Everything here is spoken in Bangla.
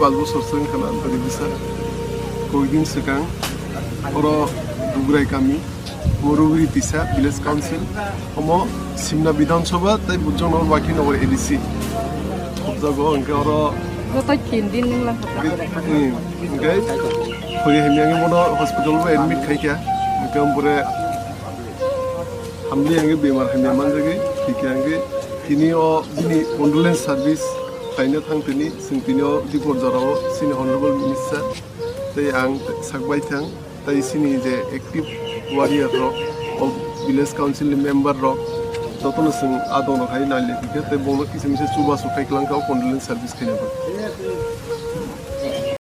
5 বছর খানা ধরে বিচার কয়েকদিন সিগাং ওরা দুগুরাই কামি মরুগুরি তিসা ভিলেজ কাউন্সিল হম সিমনা বিধানসভা তাই বুঝং নগর বাকি নগর এডিসি হবজাগো ওকে ওরা Gotoy kindin ning lang ওকে হরি হেমিয়াঙ্গে মনো হসপিটাল এডমিট খাইকা ওকে পরে হামলি আঙ্গে বেমার হেমিয়া মানজাগে ঠিকাঙ্গে তিনি ও যিনি কন্ডোলেন্স সার্ভিস খাইनो थांतोनि जों तिनियाव दिपर जराव सिनि हनरेबल मिनिस्टार तै आं साकबाय थां तै सिनि जे एक्टिभ वारियर रक अफ विलेज काउन्सिल मेम्बार रक जतनो जों आदनो हाय नायले बिखो तै बंनो किसे मिसे चुबा सुखाय क्लांकाव कन्डोलेन्स सार्भिस खाइनाबो